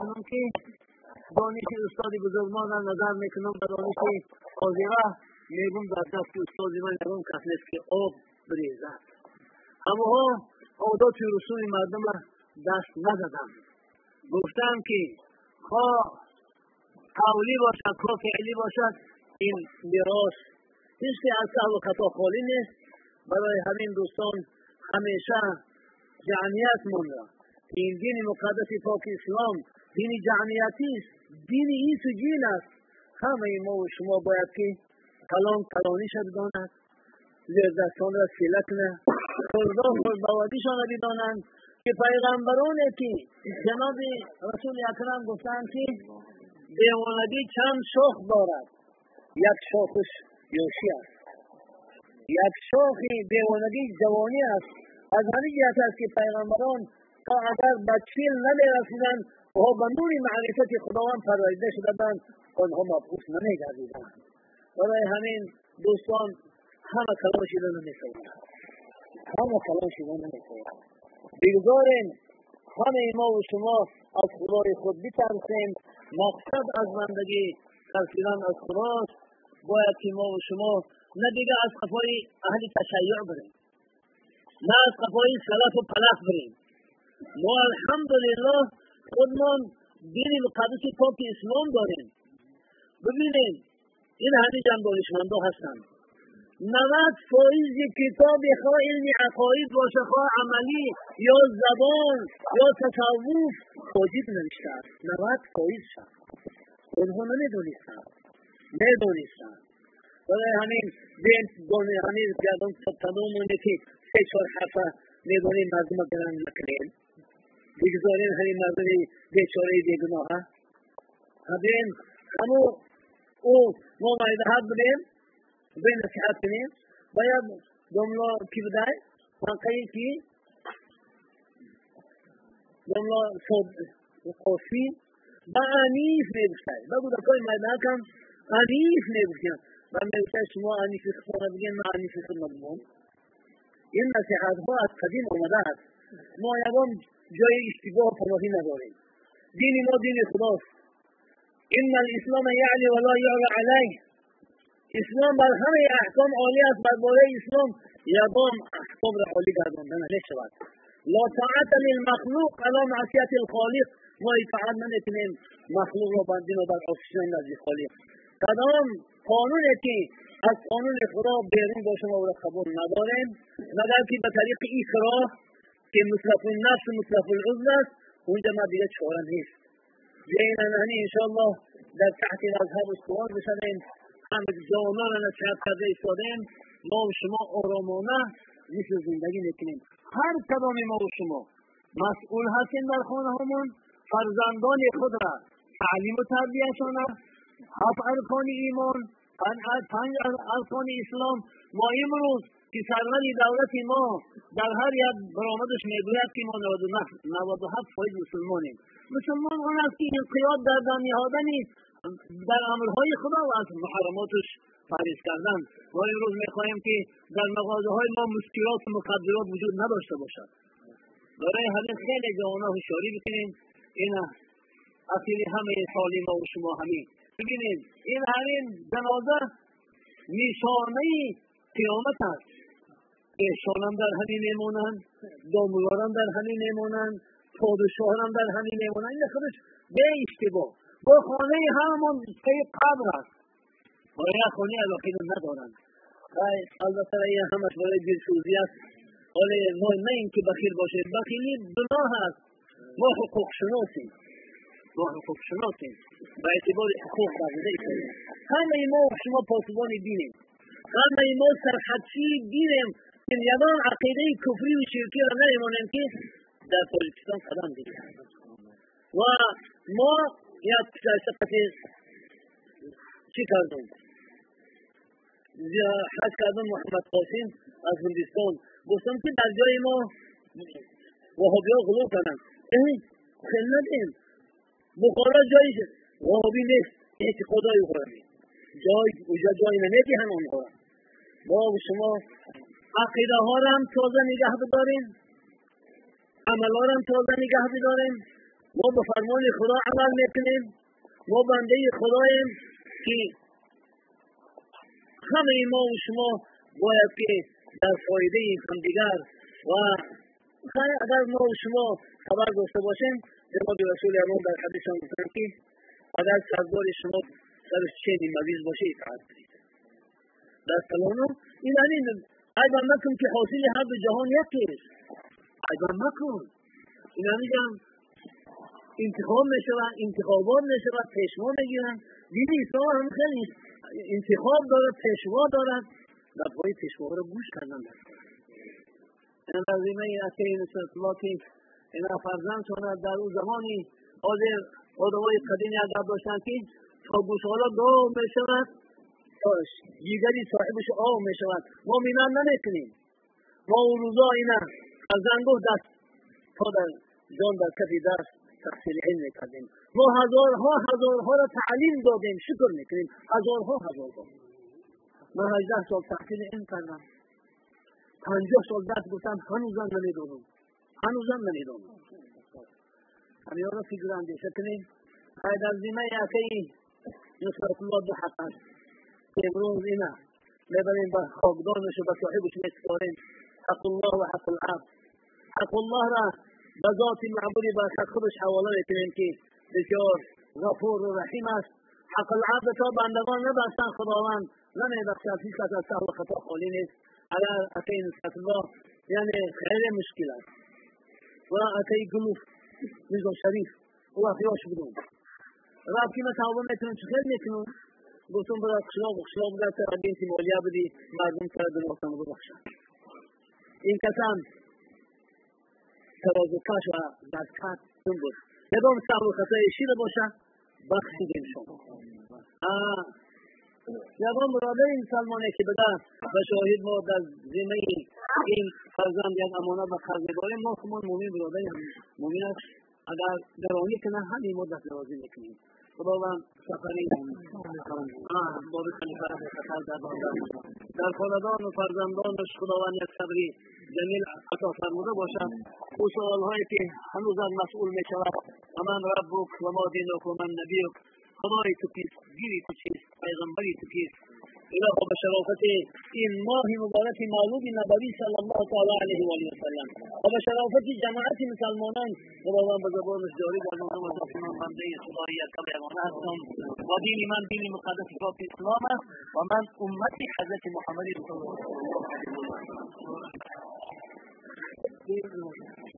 خانم که دانش استاد بزرگمان نظر میکنم به دانش حاضره میگم در دست استاد من نگم کسی نیست که آب بریزد. همه ها عادات و رسوم مردم دست ندادم. گفتم که خواه قولی باشد خواه فعلی باشد این میراث هیچ از سهو و خطا خالی نیست. برای همین دوستان همیشه جمعیت مونده. این دین مقدس پاک اسلام دین جمعیتی است، دین ایس و جیل است. همه ما و شما باید که کلام کلانی شد بداند، زیر دستان را سیله کنه، خلقان خلقوادیشان را بدانند که پیغمبرانه که جناب رسول اکرم گفتند که دیوانگی چند شاخ دارد. یک شاخش یوشی است، یک شاخ دیوانگی جوانی است. از همین جهت است که پیغمبران تا اگر به 40 نمیرسیدند و به نور معرفت خداوند پرورده شدند آنها مبعوث نمیگردیدند. برای همین دوستان همه کلام شده نمیشوند، همه کلام شده نمیشوند. بگذاریم همه ما و شما از خدای خود بترسیم. مقصد از بندگی ترسیدن از خداست. باید که ما و شما نه دیگه از قفای اهل تشیع بریم، نه از قفای سلف و پلف بریم. ما الحمدلله خودمان دین مقدس پاک اسلام داریم. ببینید این همه جمع دانشمندا هستند. 90% کتاب خواه علم عقاید باشه، خواه عملی یا زبان یا تصوف واجب نوشته است. 90% شد اونها نمیدونستند. برای همین همین گردان تمامونه که 3-4 حرفه میدونیم مردم گرن نکنیم. بگذاریم همین مردم بیچاره بیگناه همین همو او ما مایدهت بدیم به نصیحت کنیم. باید جمله کی بدای واقعی کی جمله خوشی با انیف نبشتای بگو دکای مایده کم انیف نبشتیم و میگوید شما انیف خود بگیم ما انیف خود نبودم. این نصیحت ها از قدیم آمده است. ما یکم جای اشتباه پناهی نداریم. دین ما دین خداست. ان الاسلام یعلی ولا یعلی علیه. اسلام بر همه احکام عالی است. بر بالای اسلام یکم احکام را عالی گرداندن نشود. لا طاعت للمخلوق علی معصیت الخالق. ما اطاعت نمیکنیم مخلوق را بندیم و بر عصیان نزد خالق. کدام قانونی که از قانون خدا بیرون باشه ما را قبول نداریم مگر که به طریق اکراه که مصرف النفس و مصرف العضو است. اونجا ما دیگه چاره نیست. یعنی انشاءالله در تحت مذهب استوار بشویم. همه جوانا را نصیحت کرده ایستادیم. ما و شما آرامانه مثل زندگی میکنیم. هر کدام ما و شما مسئول هستیم در خانه همون. فرزندان خود را تعلیم و تربیتشان 7 ارکان ایمان 5 ارکان اسلام. ما امروز که سرور دولت ما در هر یک برآمدش میگوید که ما 97% مسلمانیم. مسلمان اون است که انقیاد در نهادن در امرهای خدا و از محرماتش پرهیز کردن. ما امروز میخواهیم که در مغازه های ما مسکرات و مخدرات وجود نداشته باشد. برای همین خیلی جوانا هوشیاری بکنیم. این اصیل همه سالی ما و شما همین ببینید این همین جنازه نشانه قیامت است. احسانم در همین میمونند، دامولارم در همین میمونند، پادشاهرم در همین میمونند. این خودش به اشتباه با خانه همون پی قبر است. برای خانه علاقه ندارند. البته این همش برای دلسوزی است. ولی ما نه اینکه بخیل باشید. بخیلی گناه است. ما حقوق شناسیم. به اعتبار حقوق برده‌ای کنیم. همه ما شما پاسبان دینیم. همه ما سرحدچی دینیم. این یگان عقیده کفری و شرکی را نمیمانیم که در تاجیکستان قدم دیدیم. و ما یک شفقت چی کردیم؟ حج کردم محمد قاسم از هندوستان. گفتم که در جای ما وهابی ها غلو کنن. خیلی ندیم. بخارا جایی وهابی نیست. اعتقادای بخارا اوجا جایی نمیدی هم آنها. ما و شما عقیده ها را هم تازه نگه بداریم. عمل ها را هم تازه نگه بداریم. ما به فرمان خدا عمل میکنیم، ما بنده خداییم که همه ما و شما باید که در فایده همدیگر و اگر ما و شما خبر داشته باشیم، جناب رسول اکرم در حدیث گفتند که اگر سردار شما سرش چینی مریض باشه اطاعت کنید. در کلام این همین ایبا مکن که حاصل هر دو جهان یکی است. ایبا مکن این همیگم انتخاب میشود، انتخابات میشود، پیشوا میگیرن. دین اسلام هم خیلی انتخاب دارد، پیشوا دارد. در پای پیشوا را گوش کردن این لازمه است که این اصلاحاتی این فرزند شدند در اون زمانی حاضر آدمای قدیمی اگر داشتند که تا گوشهالا دو میشود دیگری صاحبش آب میشود. ما مینان نمیکنیم. ما اون روزا اینا فرزندو دست تا در جان در کفی دست تحصیل علم کردیم. ما هزارها را تعلیم دادیم، شکر میکنیم. هزارها من 18 سال تحصیل علم کردم، 50 سال درس گفتم، هنوزم نمیدونم. همین را فکر اندیشه کنیم. در ذمه یکی نصرت الله دو حق است که امروز اینا میبریم به خاکدانش و به صاحبش میسپاریم. حق الله و حق العبد. حق الله را به ذات معبودی به خودش حواله میکنیم که بسیار غفور و رحیم است. حق العبد تا بندگان نبستن خداوند نمیبخشد، هیچ کس از سهو و خطا خالی نیست. اگر اتی نصرت الله یعنی خیلی مشکل است و اتی گلوف نظام شریف و اخیاش بدون رب که متعاون میکنم چه خیلی میکنم گفتم برای خشلاق بگرد تا بینتی مالیه بدی مردم کرد و ناستم رو بخشد. این کسان ترازوکاش و دستکت دون بود یدام سهو و خطای شیره باشه بخشیدیم شما. یکم براده این سلمانه که بده به شاهد ما در ذمه این فرزند یک امانت به خرج می‌بریم. ما خودمان مومن براده مومن است. اگر درانی کنه همین مدت درازی میکنیم. خداوند سفری بابی خلیفه را سفر در خاندان و فرزندانش خداوند یک صبری جمیل عطا فرموده باشد. او سوالهایی که هنوز مسئول میشود و من ربک و ما دینک و من نبیک، خدای تو کیست، گیری تو چیست، پیغمبری تو کیست. الهی به شرافت این ماه مبارک مولود نبوی صلی الله تعالی علیه و آله و سلم و به شرافت جماعت مسلمانان خداوند به زبانش جاری در نام من بنده خدایی هستم یگانه هستم و دین من دین مقدس پاک اسلام است و من امتی حضرت محمد رسول الله